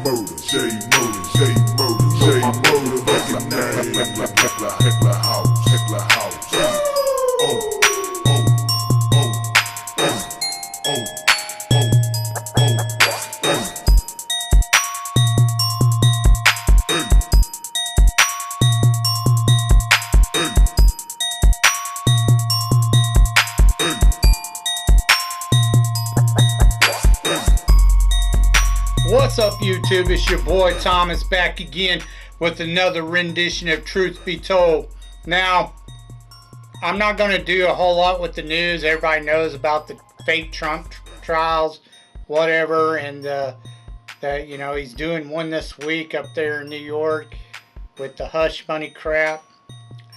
Motor, J Motor, J Motor, J Motor, recognize Heckler House, Heckler House. What's up, YouTube? It's your boy Thomas back again with another rendition of Truth Be Told. Now, I'm not going to do a whole lot with the news. Everybody knows about the fake Trump trials, whatever, and that, you know, he's doing one this week up there in New York with the hush money crap.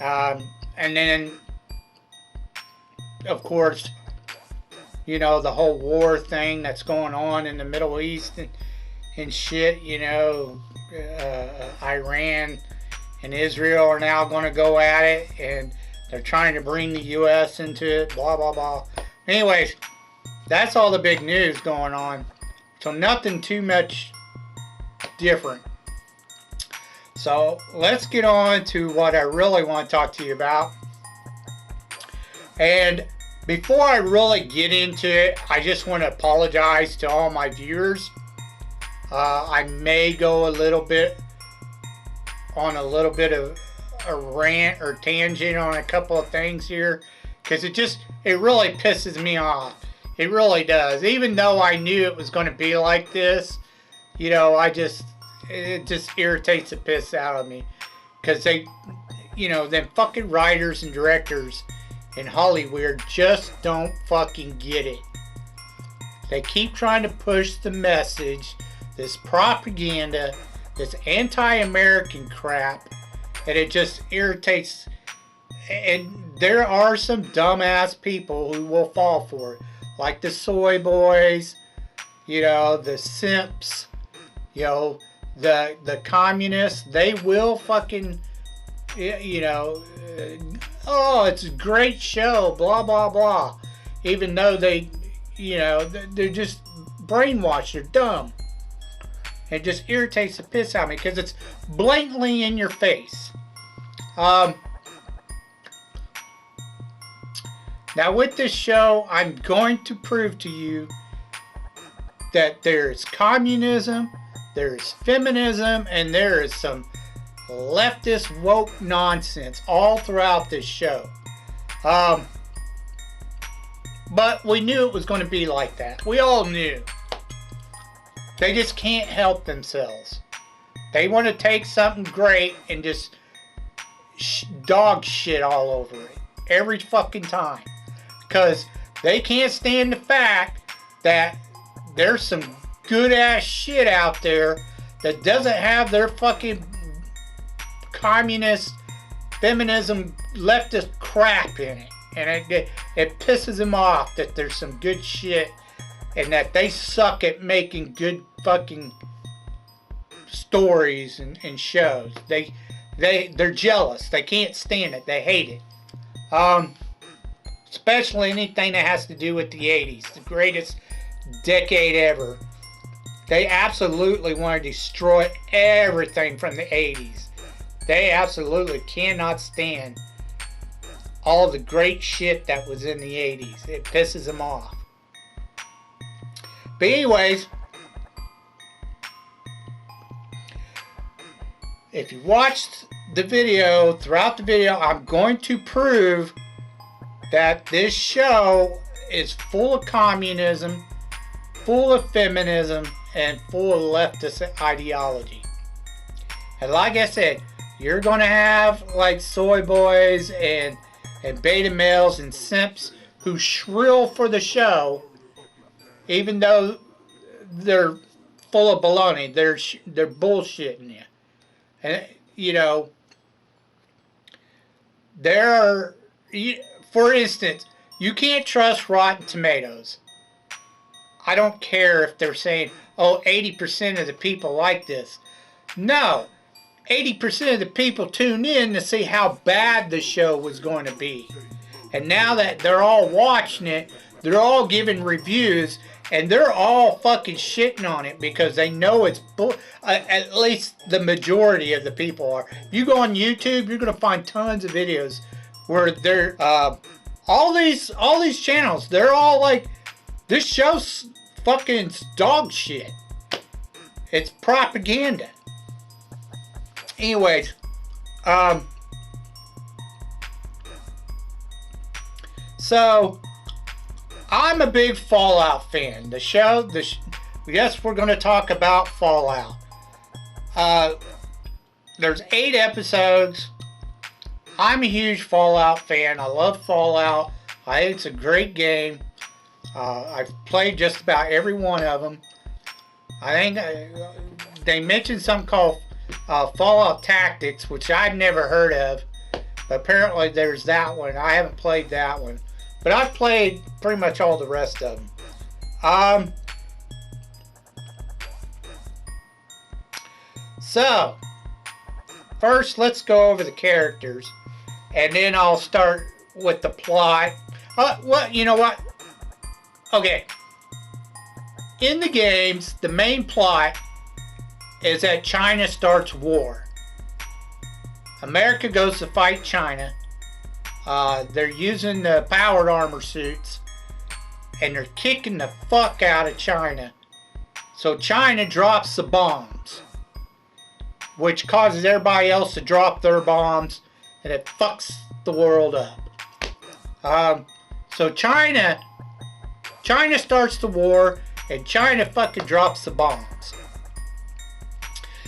And then, of course, you know, the whole war thing that's going on in the Middle East and shit, you know, Iran and Israel are now going to go at it, and they're trying to bring the U.S. into it, blah, blah, blah. Anyways, that's all the big news going on. So nothing too much different. So let's get on to what I really want to talk to you about. And before I really get into it, I just want to apologize to all my viewers. I may go a little bit of a rant or tangent on a couple of things here, because it really pisses me off. It really does. Even though I knew it was going to be like this, you know, it just irritates the piss out of me, because they, you know, them fucking writers and directors in Hollywood just don't fucking get it. They keep trying to push the message, this propaganda, this anti-American crap, and it just irritates. And there are some dumbass people who will fall for it, like the soy boys, you know, the simps, you know, the communists. They will fucking, you know, oh, it's a great show, blah, blah, blah. Even though they, you know, they're just brainwashed, they're dumb. It just irritates the piss out of me because it's blatantly in your face. Now with this show, I'm going to prove to you that there's communism, there's feminism, and there is some leftist woke nonsense all throughout this show. But we knew it was going to be like that. We all knew. They just can't help themselves. They want to take something great and just dog shit all over it every fucking time. Because they can't stand the fact that there's some good ass shit out there that doesn't have their fucking communist, feminism, leftist crap in it. And it pisses them off that there's some good shit and that they suck at making good fucking stories and shows. They're jealous. They can't stand it. They hate it. Especially anything that has to do with the 80s, the greatest decade ever. They absolutely want to destroy everything from the 80s. They absolutely cannot stand all the great shit that was in the 80s. It pisses them off. But anyways, if you watched the video, throughout the video, I'm going to prove that this show is full of communism, full of feminism, and full of leftist ideology. And like I said, you're going to have like soy boys and beta males and simps who shrill for the show, even though they're full of baloney. They're bullshitting you. And, you know, for instance, you can't trust Rotten Tomatoes. I don't care if they're saying, oh, 80% of the people like this. No, 80% of the people tuned in to see how bad the show was going to be. And now that they're all watching it, they're all giving reviews, And they're all fucking shitting on it because they know it's bull. At least the majority of the people are. If you go on YouTube, you're gonna find tons of videos where they're all these channels. They're all like, this show's fucking dog shit. It's propaganda. Anyways, so I'm a big Fallout fan. Yes, we're going to talk about Fallout. There's 8 episodes. I'm a huge Fallout fan. I love Fallout. I think it's a great game. I've played just about every one of them. I think they mentioned something called Fallout Tactics, which I've never heard of. But apparently there's that one. I haven't played that one. But I've played pretty much all the rest of them. So, first let's go over the characters. And then I'll start with the plot. Well, you know what? Okay. In the games, the main plot is that China starts war. America goes to fight China. They're using the powered armor suits, and they're kicking the fuck out of China. So China drops the bombs, which causes everybody else to drop their bombs, and it fucks the world up. So China starts the war, and China fucking drops the bombs.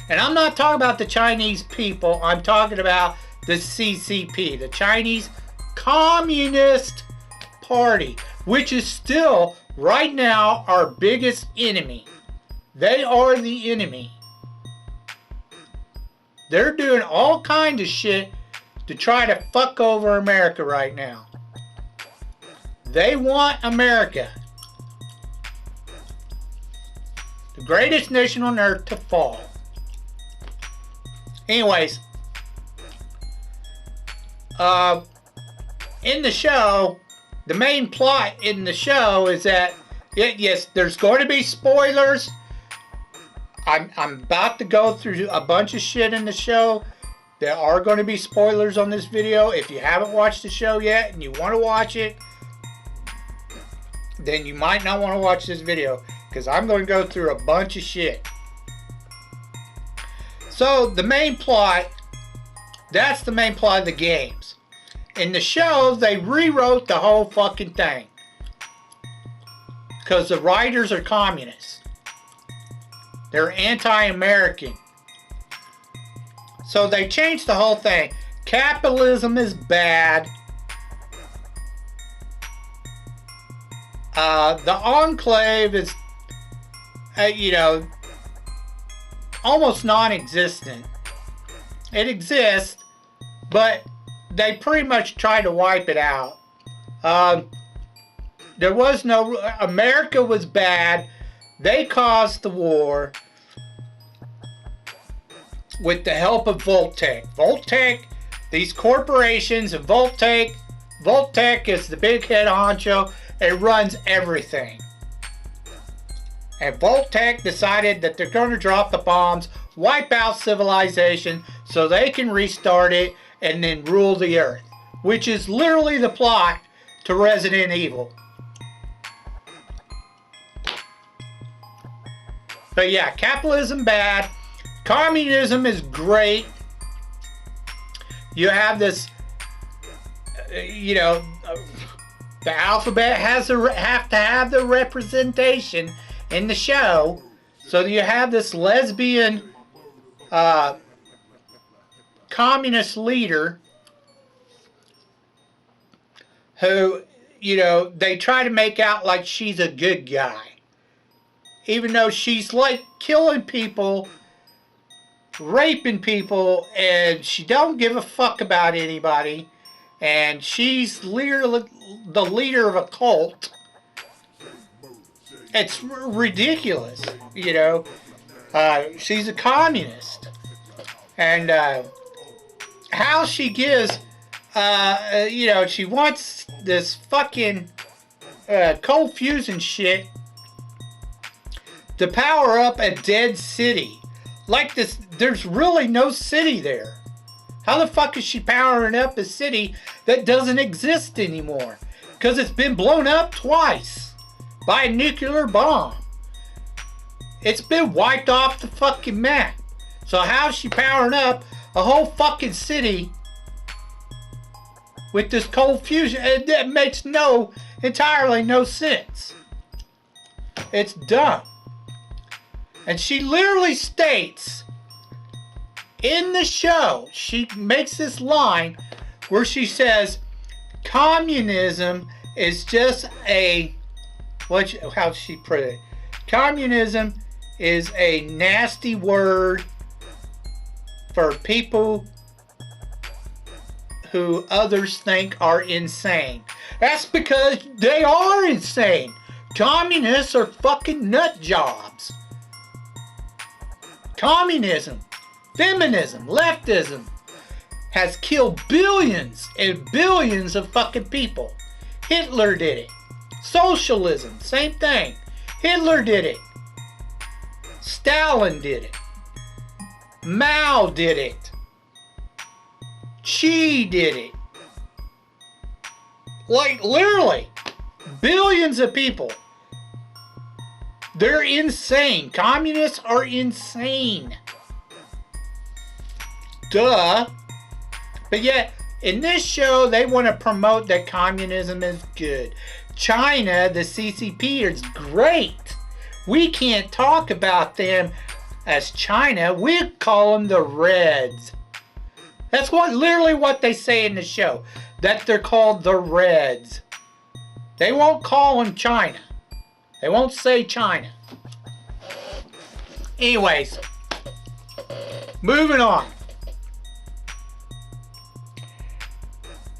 And I'm not talking about the Chinese people. I'm talking about the CCP, the Chinese Communist Party, which is still, right now, our biggest enemy. They are the enemy. They're doing all kinds of shit to try to fuck over America right now. They want America, the greatest nation on earth, to fall. Anyways, in the show, the main plot in the show is that, yes, there's going to be spoilers. I'm about to go through a bunch of shit in the show. There are going to be spoilers on this video. If you haven't watched the show yet and you want to watch it, then you might not want to watch this video, because I'm going to go through a bunch of shit. So the main plot, that's the main plot of the games. In the show, they rewrote the whole fucking thing, because the writers are communists. They're anti-American. So they changed the whole thing. Capitalism is bad. The Enclave is, almost non-existent. It exists, but they pretty much tried to wipe it out. There was no... America was bad. They caused the war with the help of Voltec. Voltec, these corporations, and Voltec is the big head honcho. It runs everything. And Voltec decided that they're going to drop the bombs, wipe out civilization, so they can restart it and then rule the earth. Which is literally the plot to Resident Evil. But yeah, capitalism bad. Communism is great. You have this, the alphabet have to have the representation in the show. So you have this lesbian communist leader who, they try to make out like she's a good guy. Even though she's like killing people, raping people, and she don't give a fuck about anybody. And she's the leader of a cult. It's ridiculous, she's a communist. And how she gives, she wants this fucking cold fusion shit to power up a dead city. Like this, there's really no city there. How the fuck is she powering up a city that doesn't exist anymore? Because it's been blown up twice by a nuclear bomb. It's been wiped off the fucking map. So how's she powering up a whole fucking city with this cold fusion? It makes entirely no sense. It's dumb. And she literally states in the show, she makes this line where she says, communism is just a, how'd she put it? Communism is a nasty word for people who others think are insane. That's because they are insane. Communists are fucking nut jobs. Communism, feminism, leftism has killed billions and billions of fucking people. Hitler did it. Socialism, same thing. Hitler did it. Stalin did it. Mao did it. Xi did it. Like, literally, billions of people. They're insane. Communists are insane. Duh. But yet, in this show, they want to promote that communism is good. China, the CCP, is great. We can't talk about them as China. We call them the Reds. That's literally what they say in the show. That they're called the Reds. They won't call them China. They won't say China. Anyways, moving on.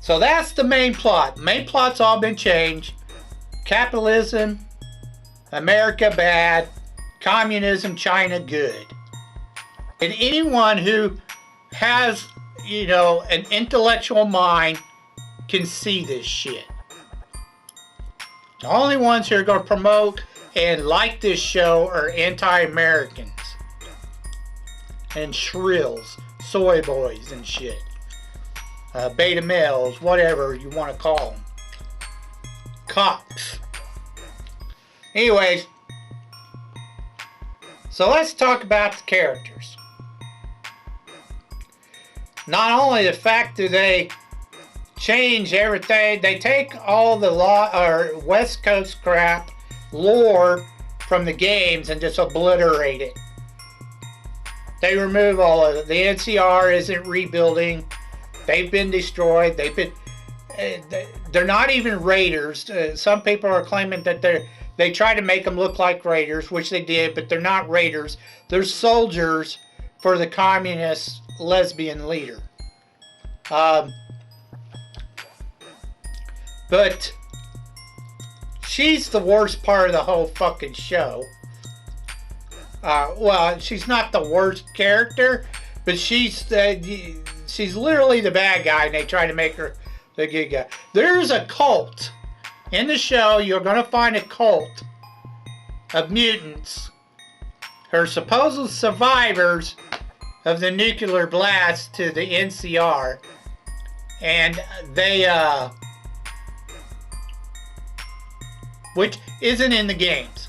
So that's the main plot. Main plot's all been changed. Capitalism, America bad. Communism, China good. And anyone who has, an intellectual mind can see this shit. The only ones who are going to promote and like this show are anti-Americans. And shrills, soy boys and shit. Beta males, whatever you want to call them. Cocks. Anyways, so let's talk about the characters. Not only the fact that they change everything, they take all the West Coast crap, lore from the games and just obliterate it. They remove all of it. The NCR isn't rebuilding. They've been destroyed. They're not even raiders. Some people are claiming that they try to make them look like raiders, which they did, but they're not raiders. They're soldiers for the communist lesbian leader. But she's the worst part of the whole fucking show. Well, she's not the worst character, but she's literally the bad guy, and they try to make her the good guy. There's a cult. In the show, you're going to find a cult of mutants who are supposed survivors of the nuclear blast to the NCR. And they, which isn't in the games.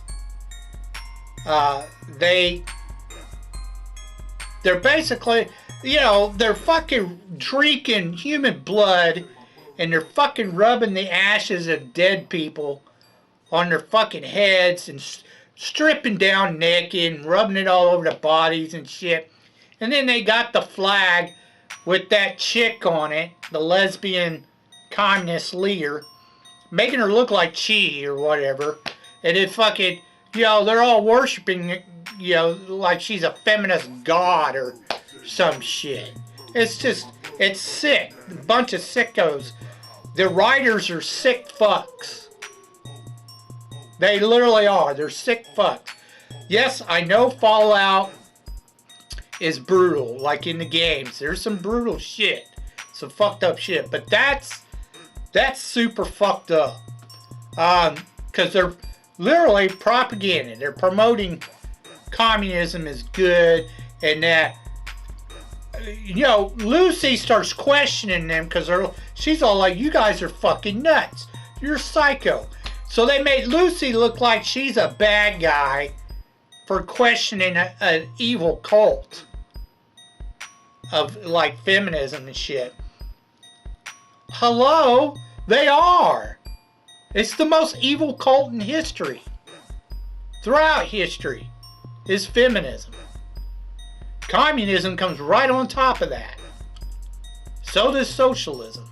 They're basically, they're fucking drinking human blood and they're fucking rubbing the ashes of dead people on their fucking heads and stripping down naked and rubbing it all over the bodies and shit. And then they got the flag with that chick on it, the lesbian communist leader, making her look like Chi or whatever. And it fucking, they're all worshiping, like she's a feminist god or some shit. It's just, it's sick. A bunch of sickos. The writers are sick fucks. They literally are. They're sick fucks. Yes, I know Fallout is brutal, like in the games. There's some brutal shit. Some fucked up shit. But that's super fucked up. Because they're literally propaganda. They're promoting communism is good, and that, you know, Lucy starts questioning them because she's all like, you guys are fucking nuts. You're psycho. So they made Lucy look like she's a bad guy for questioning an evil cult of like feminism and shit. Hello? They are. It's the most evil cult in history. Throughout history is feminism. Communism comes right on top of that. So does socialism.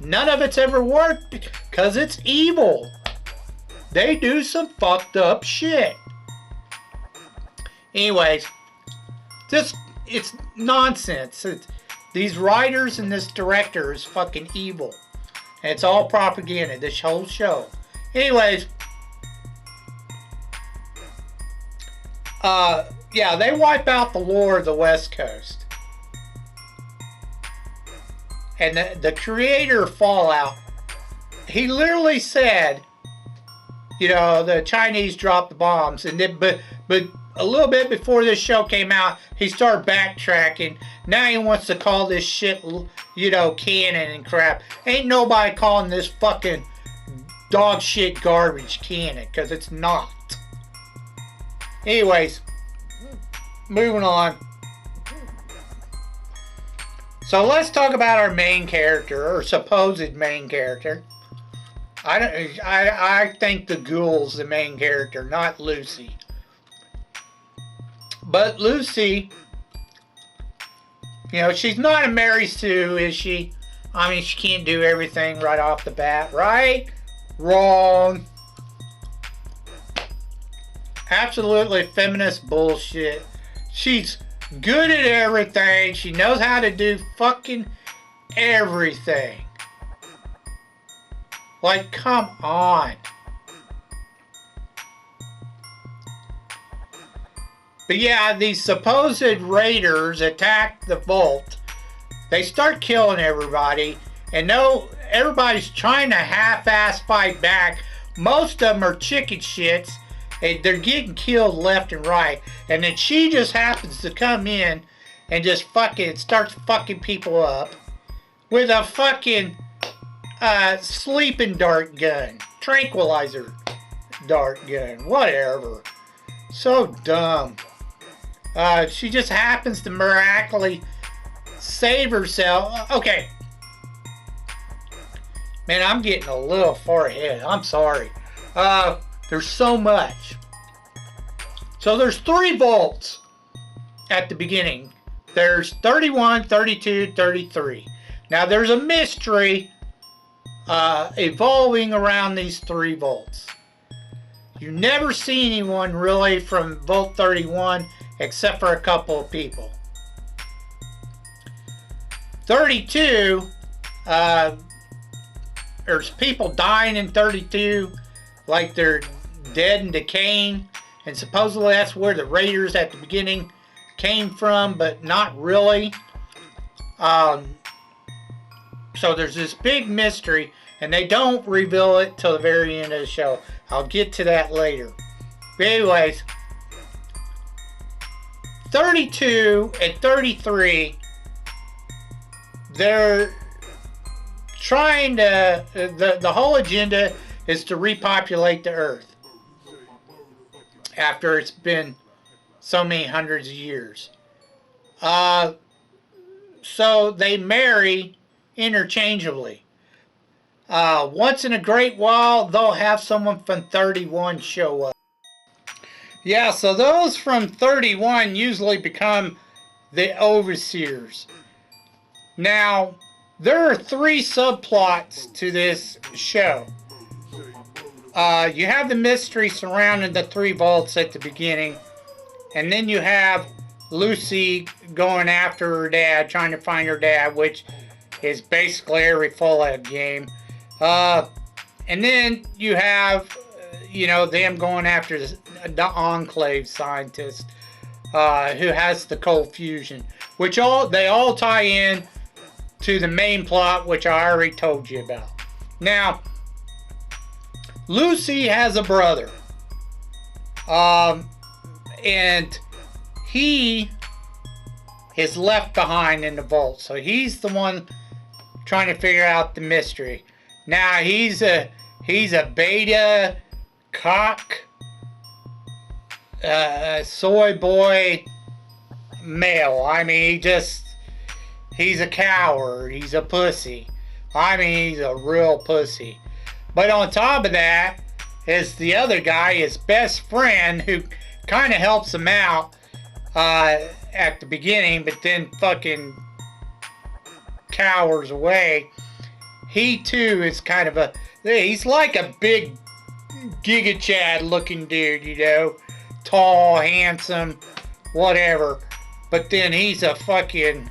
None of it's ever worked because it's evil. They do some fucked up shit. Anyways, it's nonsense. These writers and this director is fucking evil. And it's all propaganda, this whole show. Anyways, yeah, they wipe out the lore of the West Coast. And the creator of Fallout, he literally said, you know, the Chinese dropped the bombs, and then, but a little bit before this show came out, he started backtracking. Now he wants to call this shit, you know, canon and crap. Ain't nobody calling this fucking dog shit garbage canon, because it's not. Anyways, moving on. So let's talk about our main character, or supposed main character. I think the ghoul's the main character, not Lucy. But Lucy, you know, she's not a Mary Sue, is she? I mean, she can't do everything right off the bat, right? Wrong. Absolutely feminist bullshit. She's good at everything. She knows how to do fucking everything. Like, come on. But yeah, these supposed raiders attack the vault. They start killing everybody. And no, everybody's trying to half-ass fight back. Most of them are chicken shits. And they're getting killed left and right. And then she just happens to come in and just fucking starts fucking people up with a fucking sleeping dart gun. Tranquilizer dart gun. Whatever. So dumb. She just happens to miraculously save herself. Okay. Man, I'm getting a little far ahead. I'm sorry. There's so much. So there's 3 vaults at the beginning. There's 31, 32, 33. Now there's a mystery evolving around these 3 vaults. You never see anyone really from Vault 31 except for a couple of people. 32, there's people dying in 32 like they're dead and decaying, and supposedly that's where the raiders at the beginning came from, but not really. So there's this big mystery, and they don't reveal it till the very end of the show. I'll get to that later. But anyways, 32 and 33, they're trying to, the whole agenda is to repopulate the Earth after it's been so many hundreds of years. So they marry interchangeably. Once in a great while, they'll have someone from 31 show up. Yeah, so those from 31 usually become the overseers. Now, there are 3 subplots to this show. You have the mystery surrounding the 3 vaults at the beginning, and then you have Lucy going after her dad, trying to find her dad, which is basically every Fallout game. And then you have, you know, them going after the Enclave scientist, who has the cold fusion, which they all tie in to the main plot, which I already told you about. Now, Lucy has a brother. And he is left behind in the vault. So he's the one trying to figure out the mystery. Now he's a beta cock soy boy male. I mean, he's a coward. He's a pussy. I mean, he's a real pussy. But on top of that is the other guy, his best friend, who kind of helps him out at the beginning, but then fucking cowers away. He too is kind of he's like a big Giga Chad looking dude, you know, tall, handsome, whatever. But then he's a fucking,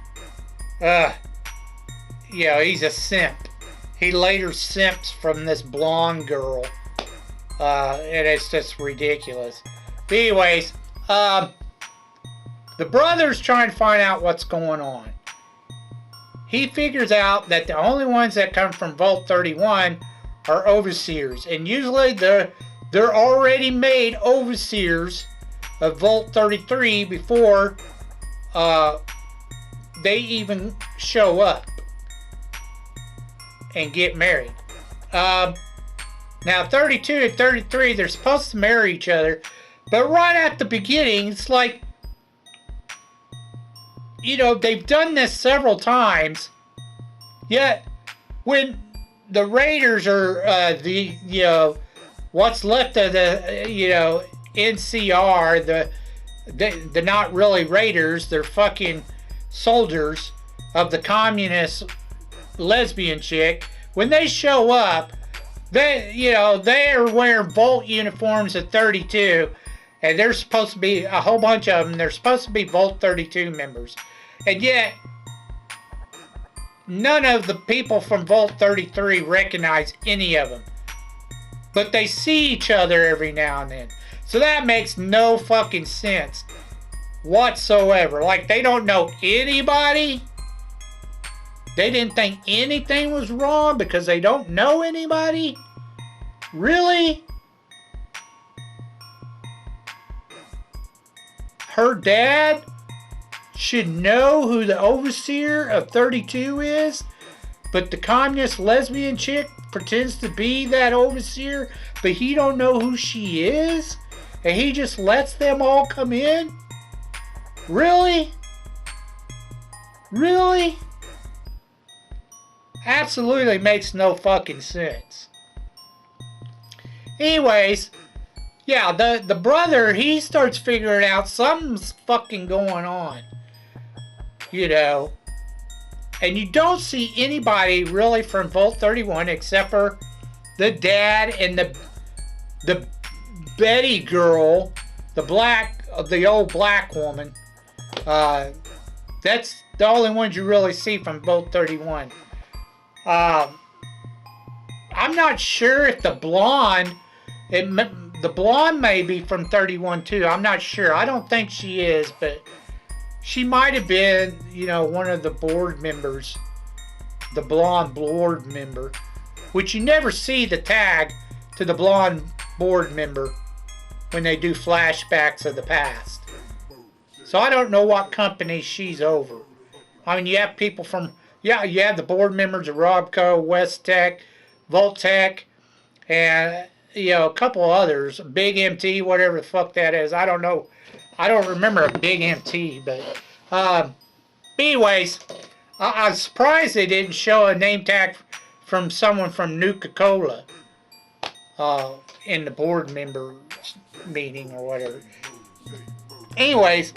he's a simp. He later simps from this blonde girl, and it's just ridiculous. But anyways, the brother's trying to find out what's going on. He figures out that the only ones that come from Vault 31 are overseers, and usually they're already made overseers of Vault 33 before they even show up and get married. Now 32 and 33, they're supposed to marry each other, but right at the beginning, it's like, you know, they've done this several times, yet when the Raiders are what's left of the NCR, they're not really Raiders, they're fucking soldiers of the communist lesbian chick. When they show up, they're wearing Volt uniforms at 32, and there's supposed to be a whole bunch of them. They're supposed to be Volt 32 members, and yet none of the people from Vault 33 recognize any of them. But they see each other every now and then. So that makes no fucking sense whatsoever. Like, they don't know anybody. They didn't think anything was wrong because they don't know anybody? Really? Her dad should know who the overseer of 32 is, but the communist lesbian chick pretends to be that overseer, but he don't know who she is, and he just lets them all come in? Really? Really? Absolutely makes no fucking sense. Anyways, yeah, the brother, he starts figuring out something's fucking going on. You know. And you don't see anybody really from Vault 31 except for the dad and the Betty girl, the old black woman. That's the only ones you really see from Vault 31. I'm not sure if the blonde may be from 31 too. I'm not sure. I don't think she is, but she might have been, one of the board members, the blonde board member, which you never see the tag to the blonde board member when they do flashbacks of the past. So I don't know what company she's over. I mean, you have people from, you have the board members of Robco, West Tech, Volt Tech, and, a couple others, Big MT, whatever the fuck that is. I don't know. I don't remember a Big MT, but anyways, I was surprised they didn't show a name tag from someone from Nuka-Cola in the board member meeting or whatever. Anyways,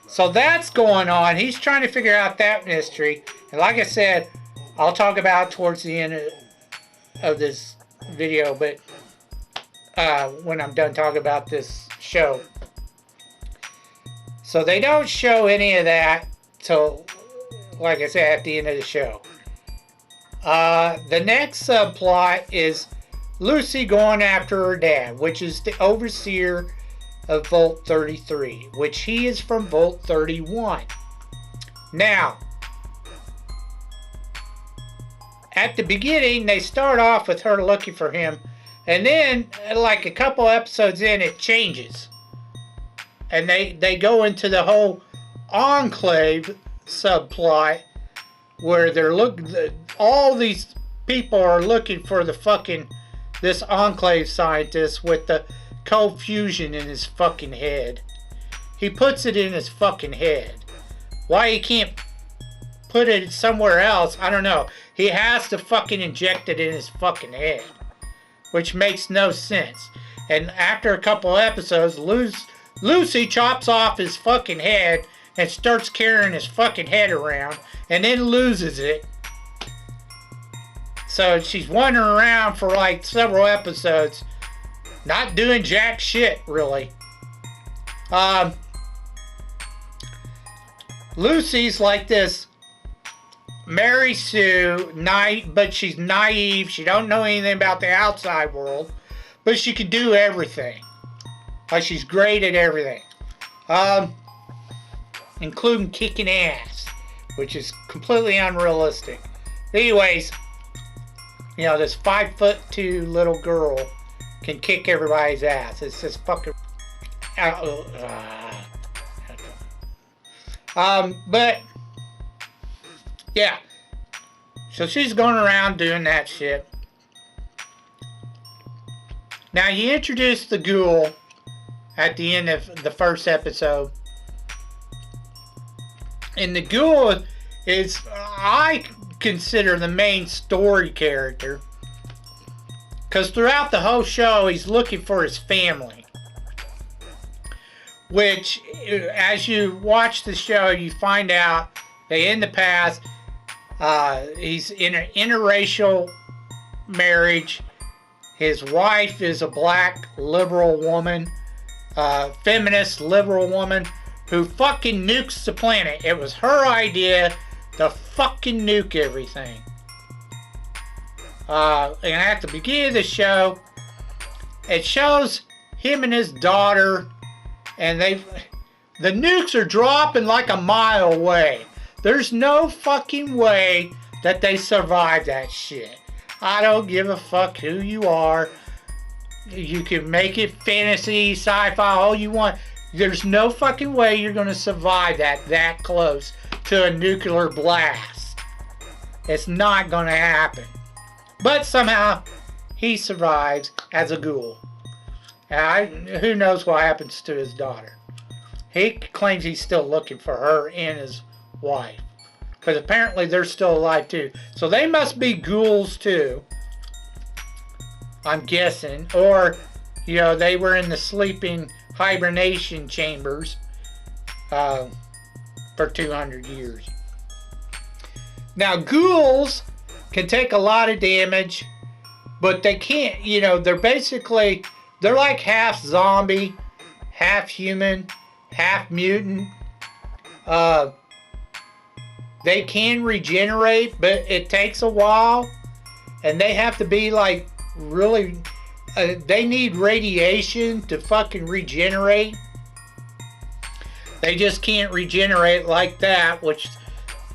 so that's going on. He's trying to figure out that mystery, and like I said, I'll talk about it towards the end of this video, but when I'm done talking about this show. So they don't show any of that till, like I said, at the end of the show. The next subplot is Lucy going after her dad, which is the overseer of Vault 33, which he is from Vault 31. Now, at the beginning, they start off with her looking for him, and then, like a couple episodes in, it changes. and they go into the whole enclave subplot where all these people are looking for the fucking this enclave scientist with the cold fusion in his fucking head. He puts it in his fucking head. Why he can't put it somewhere else, I don't know. He has to fucking inject it in his fucking head, which makes no sense. And after a couple episodes, Lucy chops off his fucking head and starts carrying his fucking head around and then loses it. So she's wandering around for like several episodes, not doing jack shit, really. Lucy's like this Mary Sue, but she's naive. She don't know anything about the outside world, but she can do everything. Like, she's great at everything, including kicking ass, which is completely unrealistic. Anyways, you know, this 5'2" little girl can kick everybody's ass. It's just fucking. But yeah, so she's going around doing that shit. Now, you introduce the ghoul at the end of the first episode, and the ghoul is, I consider, the main story character, because throughout the whole show he's looking for his family, which, as you watch the show, you find out that in the past he's in an interracial marriage. His wife is a black liberal woman, feminist liberal woman, who fucking nukes the planet. It was her idea to fucking nuke everything. And at the beginning of the show, it shows him and his daughter, and the nukes are dropping like a mile away. There's no fucking way that they survive that shit. I don't give a fuck who you are. You can make it fantasy, sci-fi, all you want. There's no fucking way you're going to survive that close to a nuclear blast. It's not going to happen. But somehow, he survives as a ghoul. Who knows what happens to his daughter. He claims he's still looking for her and his wife, because apparently they're still alive too. So they must be ghouls too, I'm guessing. Or, you know, they were in the sleeping hibernation chambers for 200 years. Now, ghouls can take a lot of damage, but they can't, you know, they're like half zombie, half human, half mutant. They can regenerate, but it takes a while, and they have to be like really, they need radiation to fucking regenerate. They just can't regenerate like that, which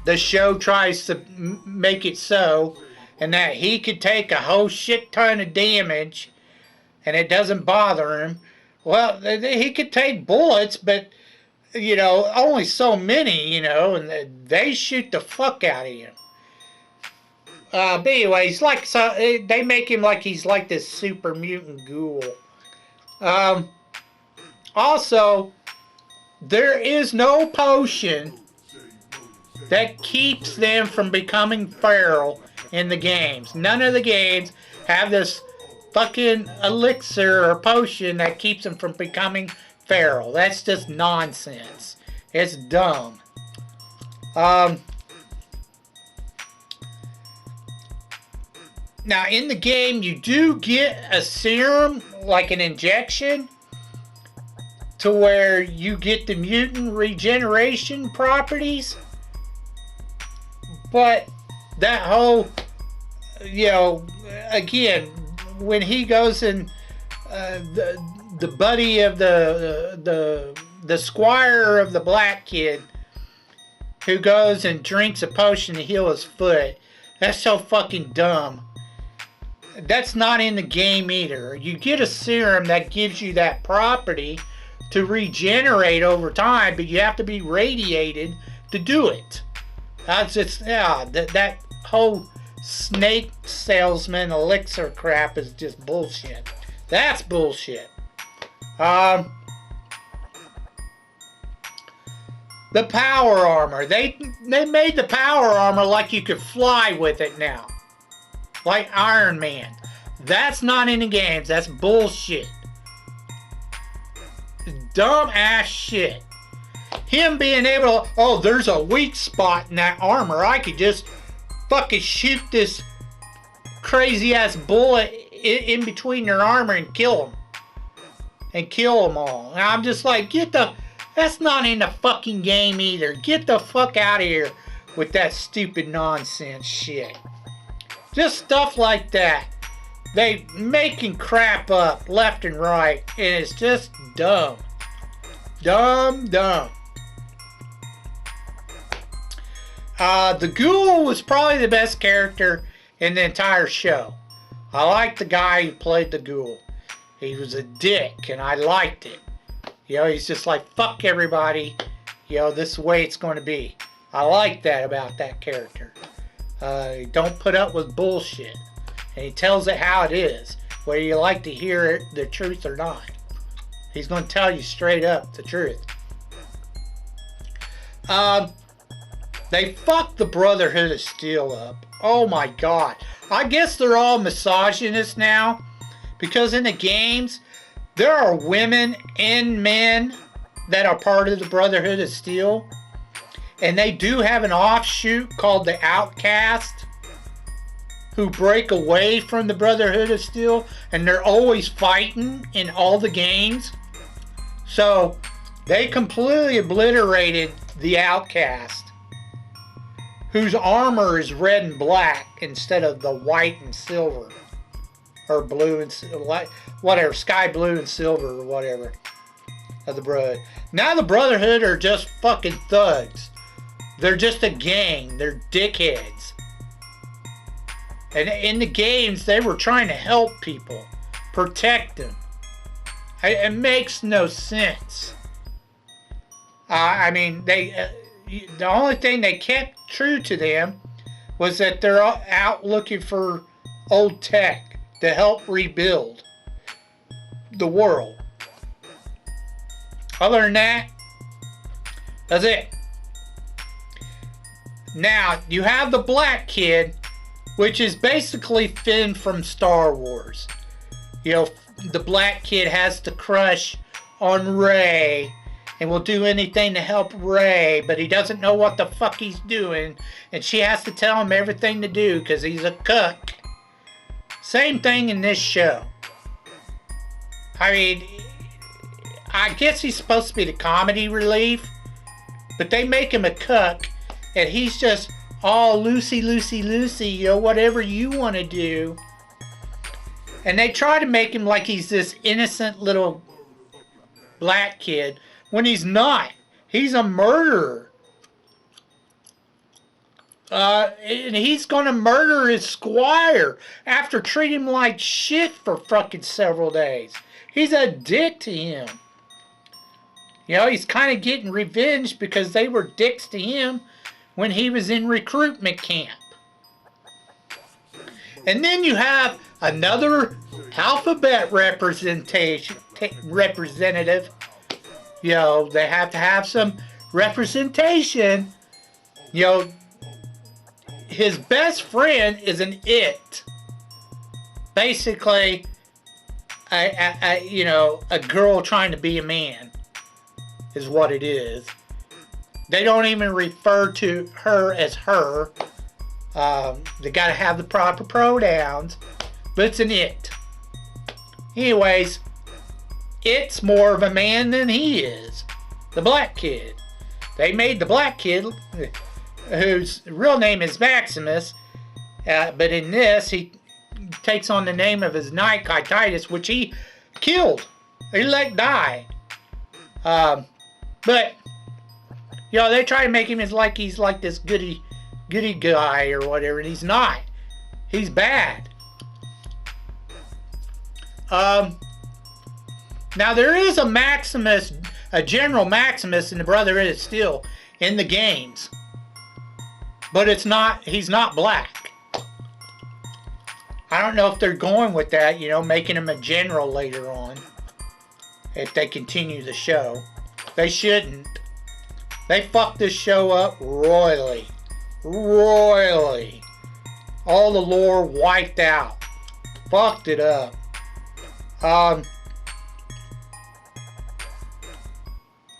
the show tries to make it so, and that he could take a whole shit ton of damage and it doesn't bother him. Well, he could take bullets, but, you know, only so many, you know, and they shoot the fuck out of him. But anyways, like, so they make him like he's like this super mutant ghoul. Also, there is no potion that keeps them from becoming feral in the games. None of the games have this fucking elixir or potion that keeps them from becoming feral. That's just nonsense. It's dumb. Now, in the game, you do get a serum, like an injection, to where you get the mutant regeneration properties. But that whole, you know, again, when he goes and the buddy of the squire of the black kid, who goes and drinks a potion to heal his foot, that's so fucking dumb. That's not in the game either. You get a serum that gives you that property to regenerate over time, but you have to be radiated to do it. That's just, yeah, that whole snake salesman elixir crap is just bullshit. That's bullshit. The power armor. They made the power armor like you could fly with it now. Like Iron Man. That's not in the games. That's bullshit. Dumb ass shit. Him being able to, oh, there's a weak spot in that armor. I could just fucking shoot this crazy ass bullet in between their armor and kill them. And kill them all. And I'm just like, that's not in the fucking game either. Get the fuck out of here with that stupid nonsense shit. Just stuff like that. They making crap up left and right, and it's just dumb. Dumb. The Ghoul was probably the best character in the entire show. I liked the guy who played the Ghoul. He was a dick, and I liked it. You know, he's just like, fuck everybody. You know, this is the way it's going to be. I like that about that character. Don't put up with bullshit. And he tells it how it is, whether you like to hear it, the truth or not. He's going to tell you straight up the truth. They fucked the Brotherhood of Steel up. Oh my god. I guess they're all misogynists now. Because in the games, there are women and men that are part of the Brotherhood of Steel. And they do have an offshoot called the Outcast, who break away from the Brotherhood of Steel. And they're always fighting in all the games. So they completely obliterated the Outcast, whose armor is red and black instead of the white and silver. Or blue and whatever, sky blue and silver or whatever of the Brotherhood. Now the Brotherhood are just fucking thugs. They're just a gang. They're dickheads. And in the games, they were trying to help people, protect them. It makes no sense. I mean, the only thing they kept true to them was that they're out looking for old tech to help rebuild the world. Other than that, that's it. Now, you have the black kid, which is basically Finn from Star Wars. You know, the black kid has the crush on Rey and will do anything to help Rey, but he doesn't know what the fuck he's doing, and she has to tell him everything to do because he's a cuck. Same thing in this show. I mean, I guess he's supposed to be the comedy relief, but they make him a cuck, and he's just all loosey, you know, whatever you want to do. And they try to make him like he's this innocent little black kid, when he's not. He's a murderer. And he's gonna murder his squire after treating him like shit for fucking several days. He's a dick to him. You know, he's kind of getting revenge because they were dicks to him when he was in recruitment camp. And then you have another alphabet representative. You know, they have to have some representation. You know, his best friend is an it. Basically, a girl trying to be a man is what it is. They don't even refer to her as her. They got to have the proper pronouns, but it's an it. Anyways, it's more of a man than he is. The black kid. They made the black kid, whose real name is Maximus, but in this, he takes on the name of his knight, Titus, which he killed. He let die. But, you know, they try to make him as like he's like this goody guy or whatever, and he's not. He's bad. Now, there is a Maximus a General Maximus in the Brotherhood of Steel in the games. But it's not, he's not black. I don't know if they're going with that, you know, making him a general later on. If they continue the show. They shouldn't. They fucked this show up royally. Royally. All the lore wiped out. Fucked it up. But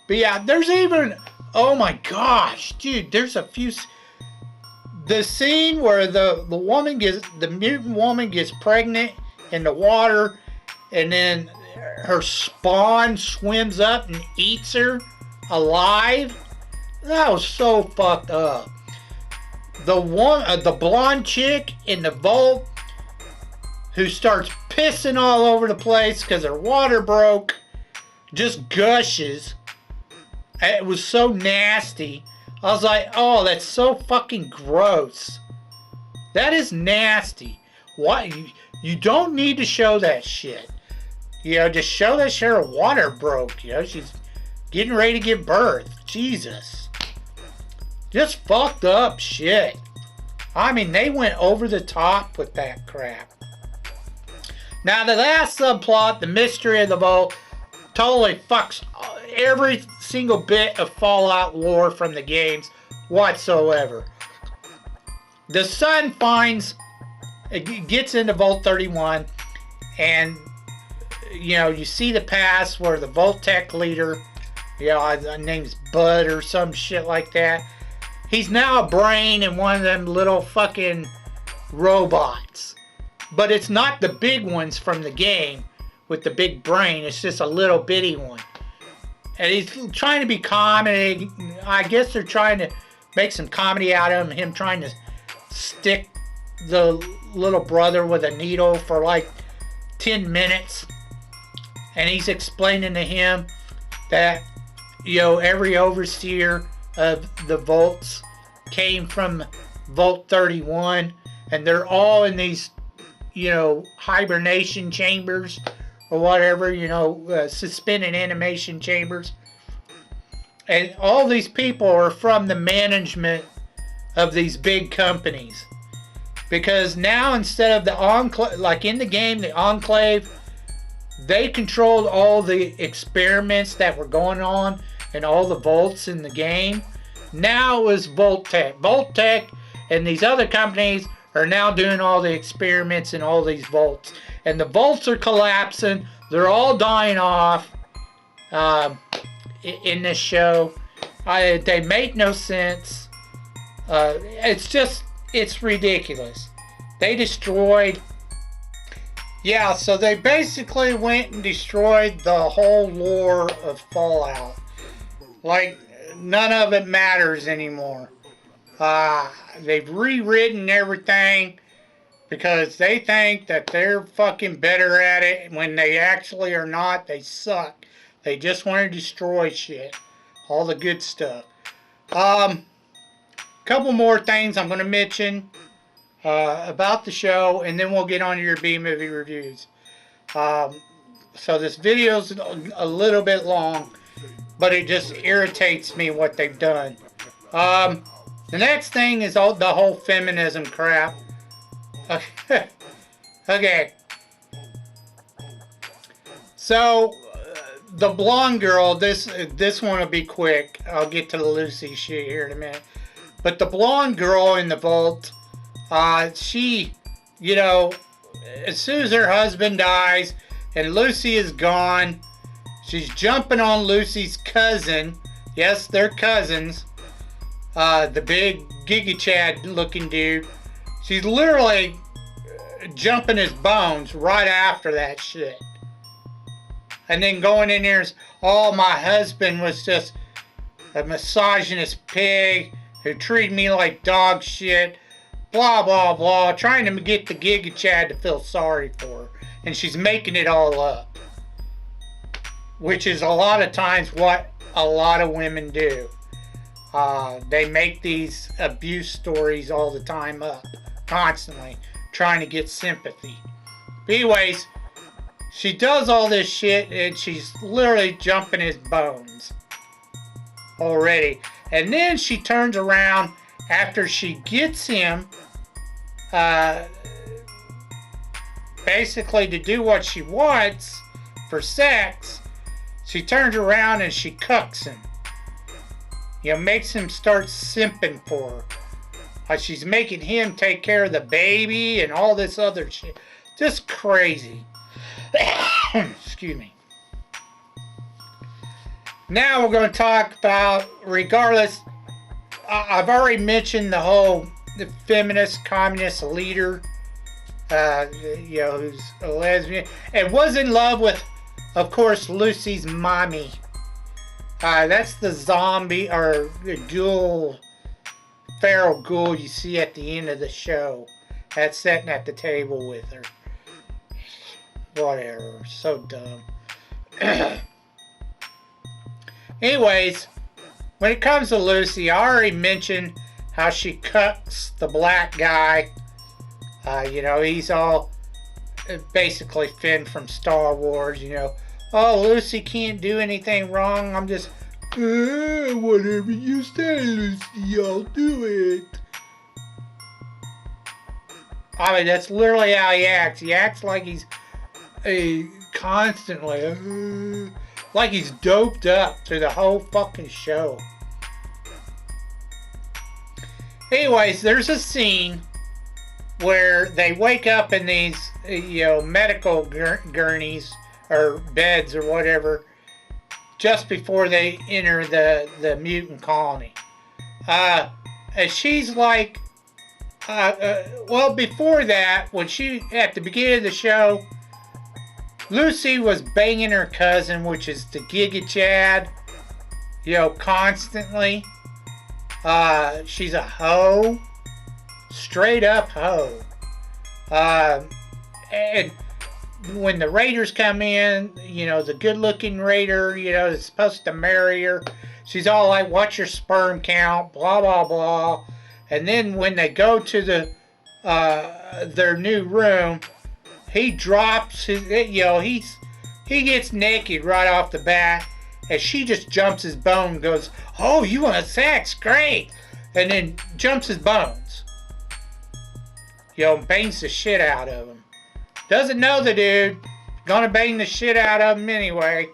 yeah, there's even, oh my gosh, dude, there's a few, the scene where the mutant woman gets pregnant in the water, and then her spawn swims up and eats her alive. That was so fucked up. The blonde chick in the vault who starts pissing all over the place because her water broke, just gushes. It was so nasty. I was like, oh, that's so fucking gross. That is nasty. Why? You don't need to show that shit. You know, just show that her water broke. You know, she's getting ready to give birth. Jesus. Just fucked up shit. I mean, they went over the top with that crap. Now, the last subplot, the mystery of the vault, totally fucks every single bit of Fallout lore from the games whatsoever. The son gets into Vault 31, and, you know, you see the past where the Vault Tech leader, you know, his name's Bud or some shit like that. He's now a brain in one of them little fucking robots. But it's not the big ones from the game with the big brain. It's just a little bitty one. And he's trying to be comedy. I guess they're trying to make some comedy out of him trying to stick the little brother with a needle for like 10 minutes. And he's explaining to him that, you know, every overseer of the vaults came from Vault 31, and they're all in these, you know, hibernation chambers or whatever, you know, suspended animation chambers. And all these people are from the management of these big companies. Because now, instead of the Enclave, like in the game, the Enclave, they controlled all the experiments that were going on and all the vaults in the game. Now it was Vault Tech. Vault Tech and these other companies are now doing all the experiments in all these vaults. And the vaults are collapsing. They're all dying off in this show. They make no sense. It's ridiculous. They destroyed... Yeah, so they basically went and destroyed the whole lore of Fallout. Like, none of it matters anymore. They've rewritten everything because they think that they're fucking better at it when they actually are not. They suck. They just want to destroy shit. All the good stuff. Couple more things I'm going to mention about the show, and then we'll get on to your B-movie reviews. So this video's a little bit long, but it just irritates me what they've done. The next thing is the whole feminism crap. Okay. So, the blonde girl, this one will be quick. I'll get to the Lucy shit here in a minute. But the blonde girl in the vault, she, you know, as soon as her husband dies and Lucy is gone, she's jumping on Lucy's cousin. Yes, they're cousins. The big Giga Chad looking dude. She's literally jumping his bones right after that shit. And then going in there, oh, my husband was just a misogynist pig who treated me like dog shit. Blah, blah, blah. Trying to get the Giga Chad to feel sorry for her. And she's making it all up. Which is a lot of times what a lot of women do. They make these abuse stories all the time up. Constantly. Trying to get sympathy. But anyways, she does all this shit and she's literally jumping his bones already. And then she turns around after she gets him basically to do what she wants for sex. She turns around and she cucks him. You know, makes him start simping for her. Like she's making him take care of the baby and all this other shit. Just crazy. Excuse me. Now we're going to talk about, regardless, I've already mentioned the feminist, communist leader, you know, who's a lesbian, and was in love with, of course, Lucy's mommy. That's the zombie, or the ghoul, feral ghoul you see at the end of the show. That's sitting at the table with her. Whatever, so dumb. Anyways, when it comes to Lucy, I already mentioned how she cucks the black guy. You know, he's all basically Finn from Star Wars, you know. Oh, Lucy can't do anything wrong. I'm just, whatever you say, Lucy, I'll do it. I mean, that's literally how he acts. He acts like he's constantly, like he's doped up through the whole fucking show. Anyways, there's a scene where they wake up in these, you know, medical gurneys or beds or whatever, just before they enter the mutant colony. And she's like, well, before that, when she, at the beginning of the show, Lucy was banging her cousin, which is the Giga Chad, you know, constantly. She's a hoe. Straight up hoe. And when the raiders come in, you know, the good looking raider, you know, is supposed to marry her. She's all like, what's your sperm count? Blah, blah, blah. And then when they go to their new room, he drops his, you know, he gets naked right off the bat. And she just jumps his bone and goes, oh, you want sex? Great. And then jumps his bones. You know, bangs the shit out of him. Doesn't know the dude. Gonna bang the shit out of him anyway.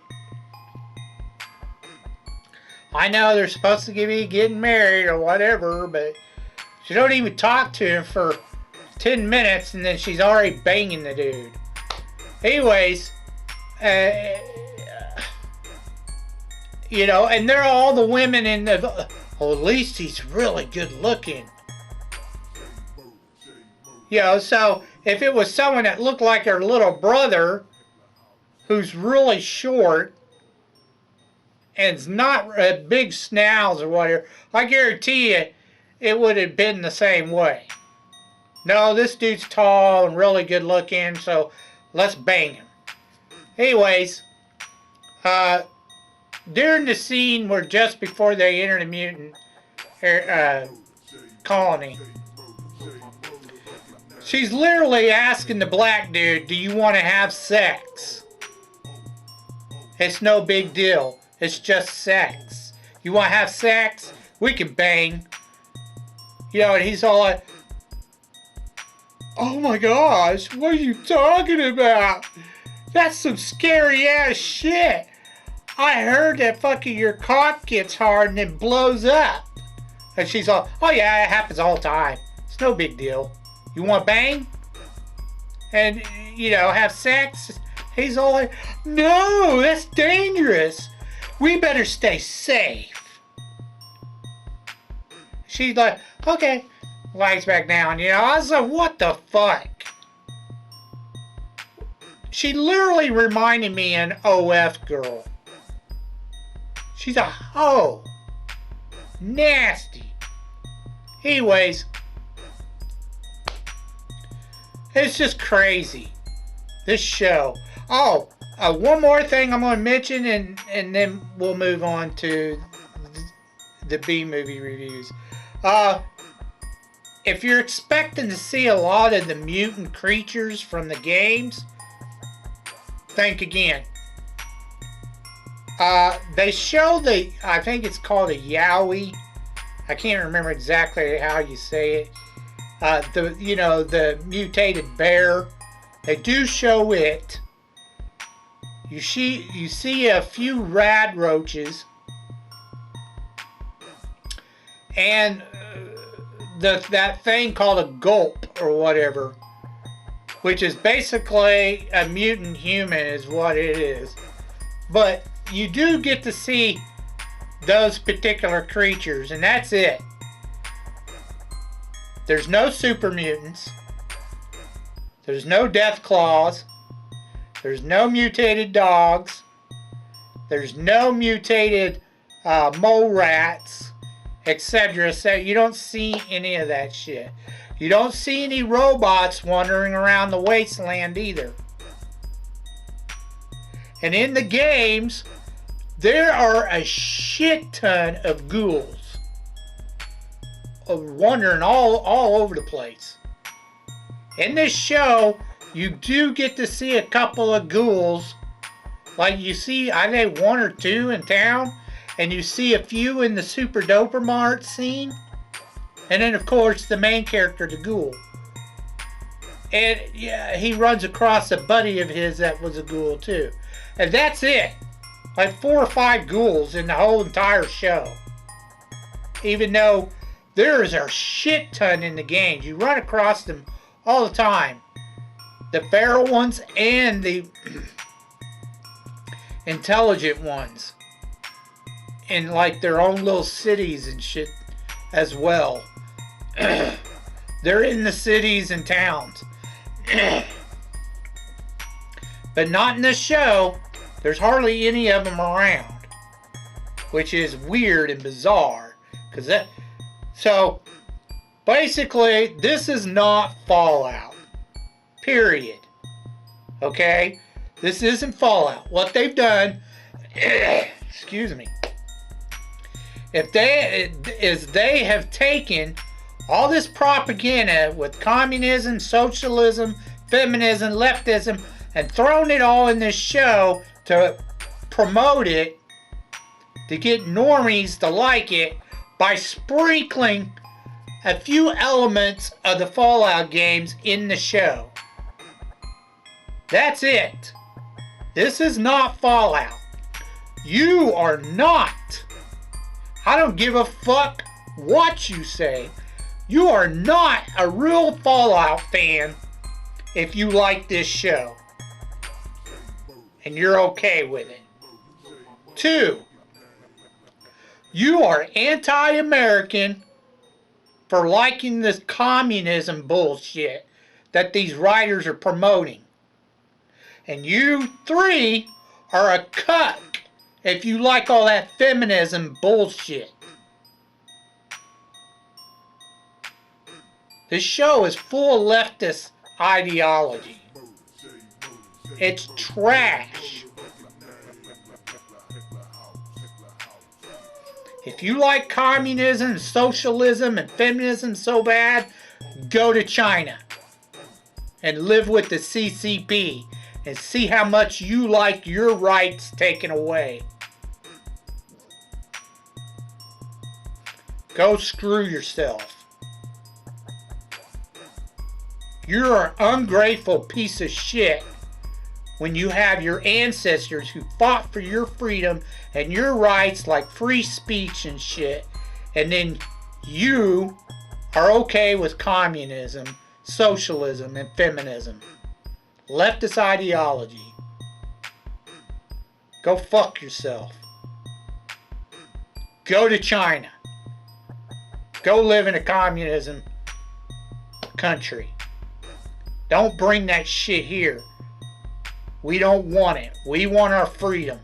I know they're supposed to be getting married or whatever, but she don't even talk to him for 10 minutes and then she's already banging the dude. Anyways, you know, and they're all the women in the, oh, at least he's really good looking. You know, so if it was someone that looked like her little brother, who's really short, and it's not a big snouts or whatever, I guarantee you, it would have been the same way. No, this dude's tall and really good looking, so let's bang him. Anyways, during the scene where just before they enter the mutant colony, she's literally asking the black dude, do you want to have sex? It's no big deal. It's just sex. You want to have sex? We can bang. You know, and he's all like, oh my gosh, what are you talking about? That's some scary ass shit. I heard that fucking your cock gets hard and then blows up. And she's all, oh yeah, it happens all the time. It's no big deal. You want to bang? And, you know, have sex? He's all like, no, that's dangerous. We better stay safe. She's like, okay. Lights back down. You know, I was like, what the fuck? She literally reminded me of an OF girl. She's a hoe. Nasty. Anyways, it's just crazy. This show. Oh, one more thing I'm going to mention, and then we'll move on to the B-movie reviews. If you're expecting to see a lot of the mutant creatures from the games, think again. They show I think it's called a yowie. I can't remember exactly how you say it. The mutated bear. They do show it. You see a few rad roaches. And that thing called a gulp or whatever, which is basically a mutant human is what it is. But you do get to see those particular creatures, and that's it. There's no super mutants. There's no death claws. There's no mutated dogs. There's no mutated mole rats, etc. So you don't see any of that shit. You don't see any robots wandering around the wasteland either. And in the games, there are a shit ton of ghouls wandering all over the place. In this show, you do get to see a couple of ghouls. Like you see, I think 1 or 2 in town. And you see a few in the Super Doper Mart scene. And then, of course, the main character, the ghoul. And yeah, he runs across a buddy of his that was a ghoul too. And that's it. Like 4 or 5 ghouls in the whole entire show. Even though there's a shit ton in the games. You run across them all the time. The feral ones and the intelligent ones. In like their own little cities and shit as well. They're in the cities and towns. But not in this show. There's hardly any of them around. Which is weird and bizarre. So, basically, this is not Fallout. Period. Okay? This isn't Fallout. What they've done... excuse me. They have taken all this propaganda with communism, socialism, feminism, leftism, and thrown it all in this show to promote it, to get normies to like it, by sprinkling a few elements of the Fallout games in the show. That's it. This is not Fallout. You are not. I don't give a fuck what you say. You are not a real Fallout fan if you like this show. And you're okay with it. 2, you are anti-American for liking this communism bullshit that these writers are promoting. And you 3 are a cuck if you like all that feminism bullshit. This show is full of leftist ideology. It's trash. If you like communism, socialism, and feminism so bad, go to China and live with the CCP and see how much you like your rights taken away. Go screw yourself. You're an ungrateful piece of shit when you have your ancestors who fought for your freedom and your rights like free speech and shit, and then you are okay with communism, socialism, and feminism. Leftist ideology. Go fuck yourself. Go to China. Go live in a communism country. Don't bring that shit here. We don't want it. We want our freedom.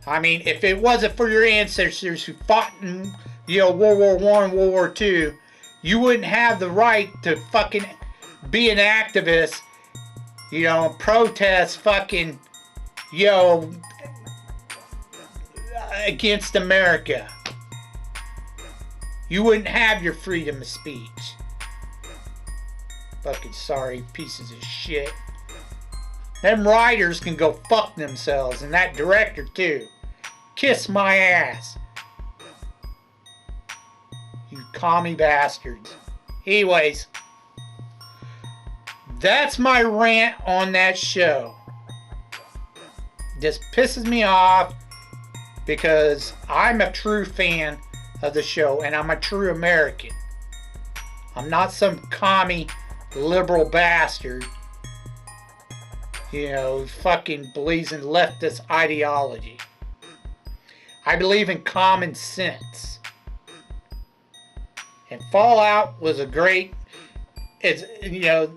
I mean, if it wasn't for your ancestors who fought in, World War I and World War II, you wouldn't have the right to fucking be an activist, protest fucking, against America. You wouldn't have your freedom of speech. Fucking sorry pieces of shit. Them writers can go fuck themselves, and that director too. Kiss my ass. You commie bastards. Anyways, that's my rant on that show. Just pisses me off because I'm a true fan of the show and I'm a true American. I'm not some commie liberal bastard, you know, fucking believes in leftist ideology. I believe in common sense. And Fallout was a great, it's, you know,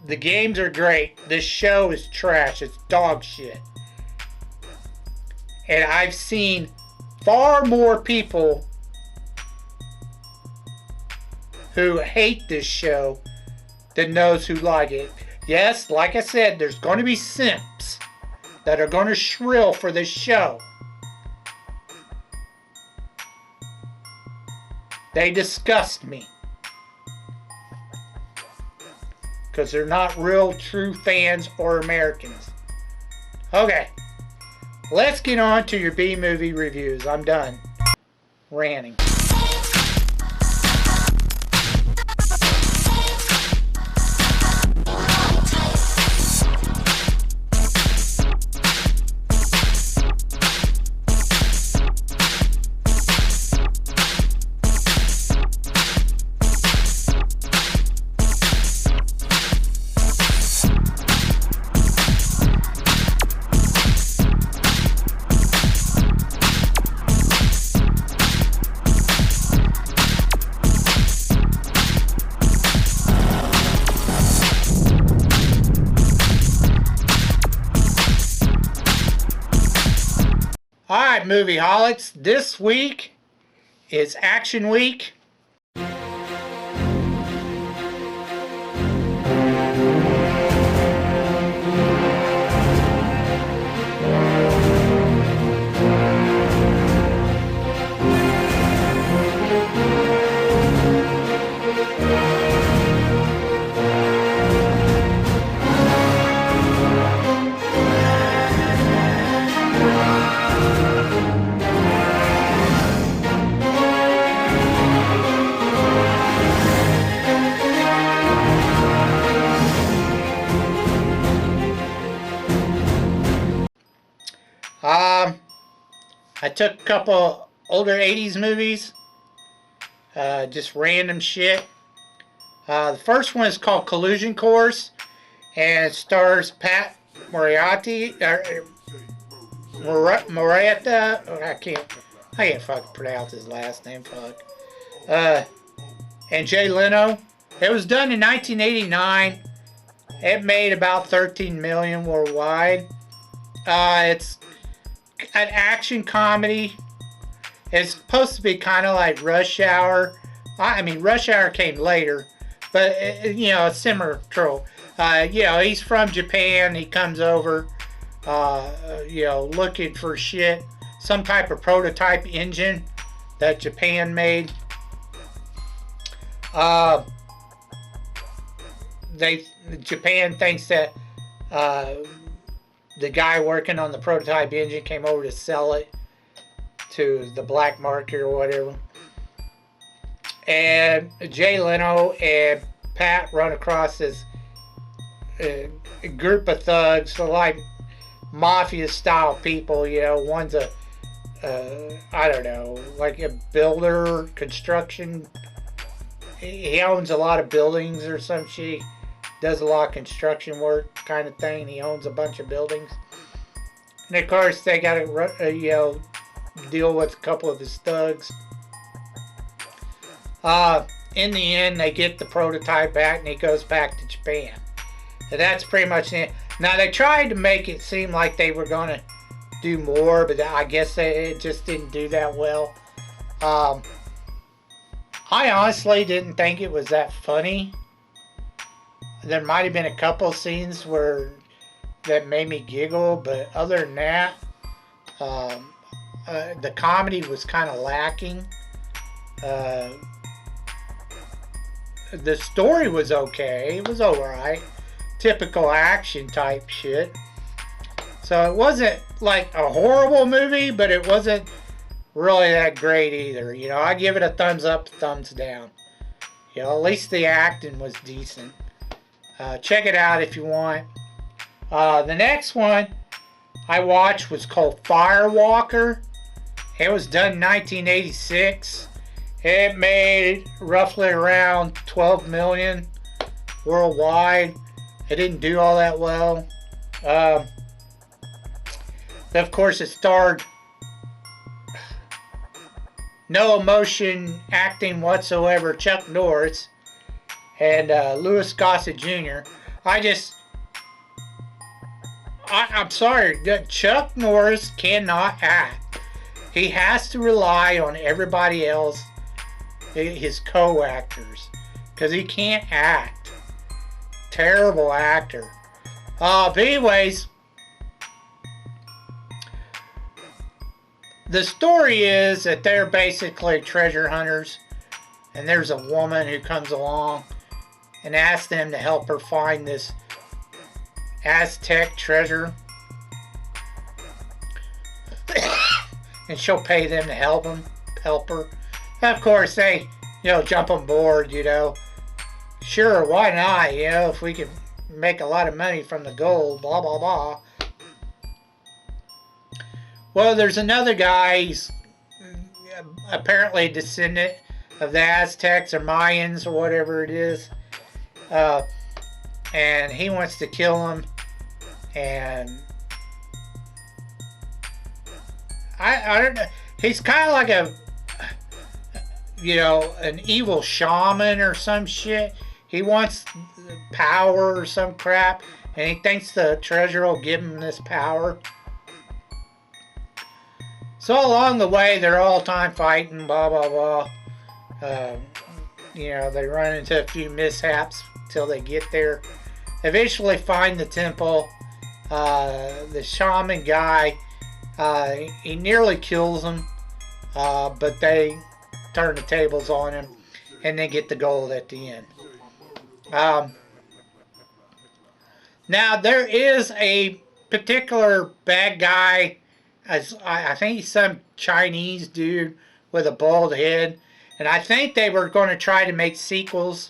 the games are great. This show is trash. It's dog shit. And I've seen far more people who hate this show than those who like it. Yes, like I said, there's going to be simps that are going to shrill for this show. They disgust me. Because they're not real true fans or Americans. Okay. Let's get on to your B-movie reviews. I'm done ranting. Alright, movie holics. This week is Action Week. I took a couple older 80s movies, just random shit. The first one is called Collision Course, and it stars Pat Morita. I can't fucking pronounce his last name. Fuck. And Jay Leno. It was done in 1989. It made about 13 million worldwide. It's an action comedy. It's supposed to be kind of like Rush Hour. I mean, Rush Hour came later, but you know, it's similar trope. You know, he's from Japan. He comes over, you know, looking for shit, some type of prototype engine that Japan made. Japan thinks that the guy working on the prototype engine came over to sell it to the black market or whatever. And Jay Leno and Pat run across this group of thugs, so like mafia style people, you know. One's a I don't know, like a builder, construction. He owns a lot of buildings or some shit. Does a lot of construction work kind of thing. He owns a bunch of buildings. And of course, they got to, you know, deal with a couple of his thugs. In the end, they get the prototype back and he goes back to Japan. So that's pretty much it. Now, they tried to make it seem like they were going to do more, but I guess it just didn't do that well. I honestly didn't think it was that funny. There might have been a couple scenes that made me giggle, but other than that, the comedy was kind of lacking. the story was okay. It was alright. Typical action type shit. So it wasn't like a horrible movie, but it wasn't really that great either. You know, I give it a thumbs up, thumbs down. You know, at least the acting was decent. Check it out if you want. The next one I watched was called Firewalker. It was done in 1986. It made roughly around 12 million worldwide. It didn't do all that well. Of course, it starred no emotion acting whatsoever, Chuck Norris and Louis Gossett Jr. I'm sorry, Chuck Norris cannot act. He has to rely on everybody else, his co-actors, because he can't act. Terrible actor. But anyways, the story is that they're basically treasure hunters, and there's a woman who comes along and asks them to help her find this Aztec treasure. And she'll pay them to help her. And of course, they, jump on board, Sure, why not, if we can make a lot of money from the gold, blah, blah, blah. Well, there's another guy, he's apparently a descendant of the Aztecs or Mayans or whatever it is. And he wants to kill him. And I don't know. He's kind of like an evil shaman or some shit. He wants power or some crap. And he thinks the treasure will give him this power. So along the way, they're all time fighting, blah, blah, blah. They run into a few mishaps till they get there. Eventually find the temple. The shaman guy, he nearly kills him, but they turn the tables on him, and they get the gold at the end. Now, there is a particular bad guy. I think he's some Chinese dude with a bald head. And I think they were going to try to make sequels,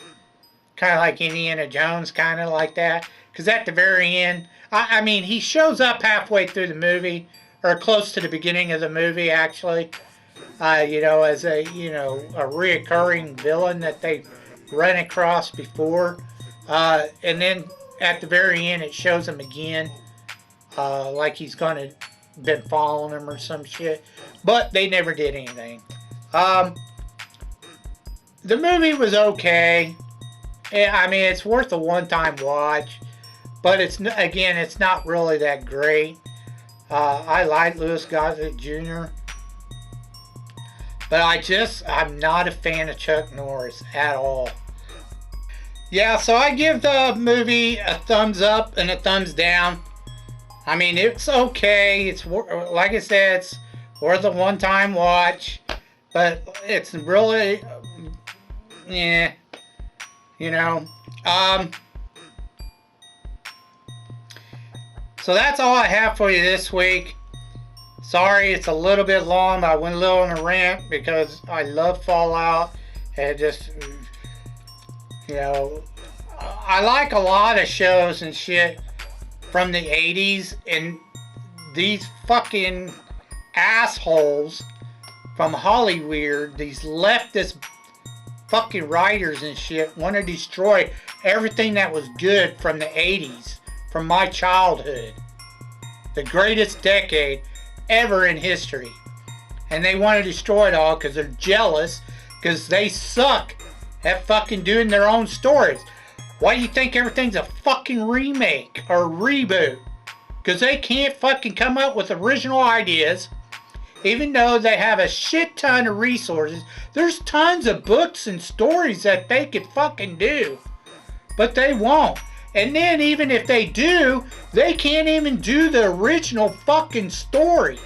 kind of like Indiana Jones, kind of like that. Because at the very end, I mean, he shows up halfway through the movie, or close to the beginning of the movie, actually. As a reoccurring villain that they run across before. And then at the very end, it shows him again, like he's going to been following him or some shit, but they never did anything. The movie was okay. I mean, it's worth a one-time watch, but it's not really that great. I like Louis Gossett Jr., but I'm not a fan of Chuck Norris at all. Yeah, so I give the movie a thumbs up and a thumbs down. I mean, it's okay. It's, like I said, it's worth a one-time watch. But it's really, So that's all I have for you this week. Sorry, it's a little bit long. I went a little on a rant because I love Fallout. And just, I like a lot of shows and shit from the 80s, and these fucking assholes from Hollywood, these leftist fucking writers and shit, want to destroy everything that was good from the 80s, from my childhood. The greatest decade ever in history. And they want to destroy it all because they're jealous, because they suck at fucking doing their own stories. Why do you think everything's a fucking remake or reboot? Because they can't fucking come up with original ideas, even though they have a shit ton of resources. There's tons of books and stories that they could fucking do, but they won't. And then even if they do, they can't even do the original fucking story.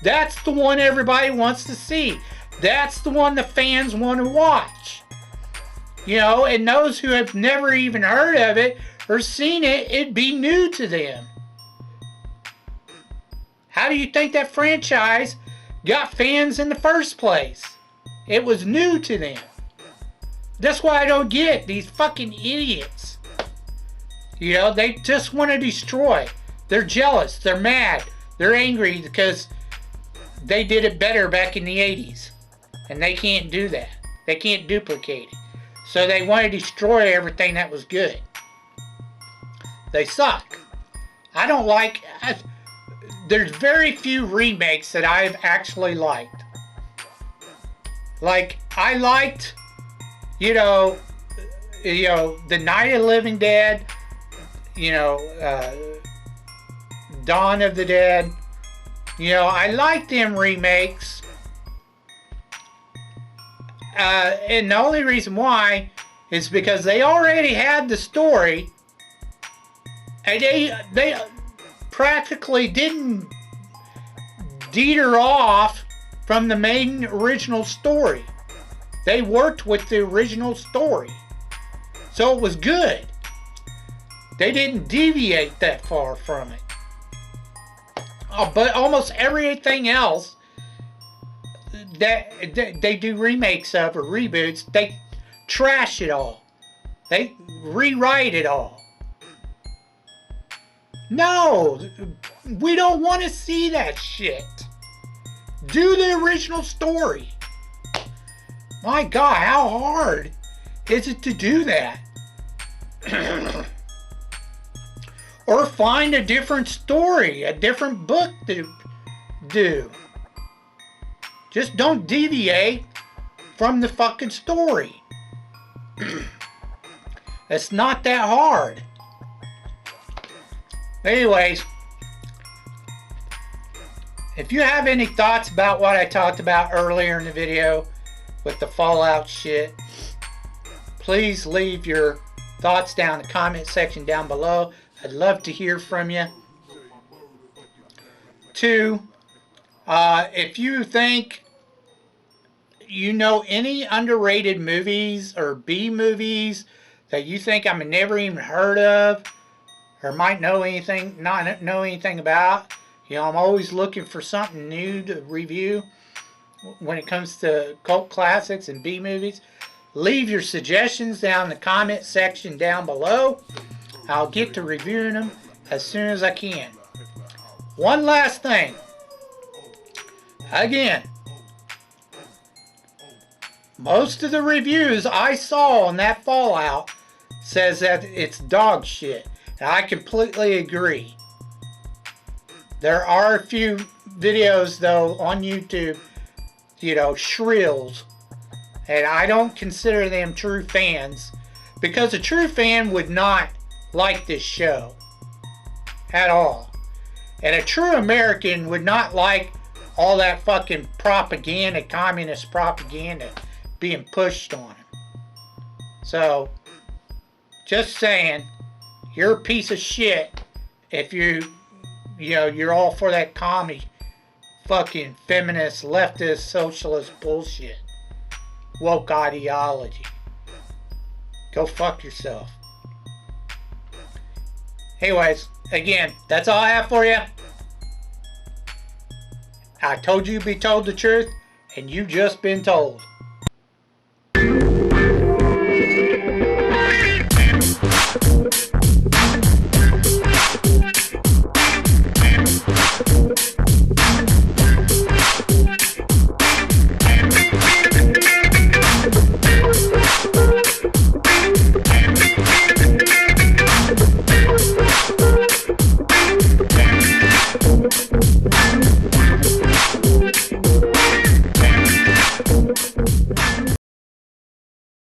That's the one everybody wants to see. That's the one the fans want to watch. You know, and those who have never even heard of it or seen it, it'd be new to them. How do you think that franchise got fans in the first place? It was new to them. That's why I don't get these fucking idiots. You know, they just want to destroy. They're jealous. They're mad. They're angry because they did it better back in the 80s. And they can't do that. They can't duplicate it. So they want to destroy everything that was good. They suck. I don't like... there's very few remakes that I've actually liked. Like, I liked, the Night of the Living Dead, Dawn of the Dead. I like them remakes. And the only reason why is because they already had the story, and they practically didn't deter off from the main original story. They worked with the original story, so it was good. They didn't deviate that far from it. But almost everything else that they do remakes of or reboots, they trash it all. They rewrite it all. No, we don't want to see that shit. Do the original story. My God, how hard is it to do that? Or find a different story, a different book to do. Just don't deviate from the fucking story. It's not that hard. Anyways, if you have any thoughts about what I talked about earlier in the video with the Fallout shit, please leave your thoughts down in the comment section down below. I'd love to hear from you. 2, if you think you know any underrated movies or B movies that you think I've never even heard of or might know anything, not know anything about, I'm always looking for something new to review when it comes to cult classics and B movies. Leave your suggestions down in the comment section down below. I'll get to reviewing them as soon as I can. One last thing. Again, most of the reviews I saw on that Fallout says that it's dog shit. And I completely agree. There are a few videos, though, on YouTube, shrills. And I don't consider them true fans. Because a true fan would not like this show. At all. And a true American would not like all that fucking propaganda, communist propaganda, being pushed on him. So, just saying, you're a piece of shit if you're all for that commie, fucking feminist, leftist, socialist bullshit. Woke ideology. Go fuck yourself. Anyways, again, that's all I have for you. I told you to be told the truth, and you just been told.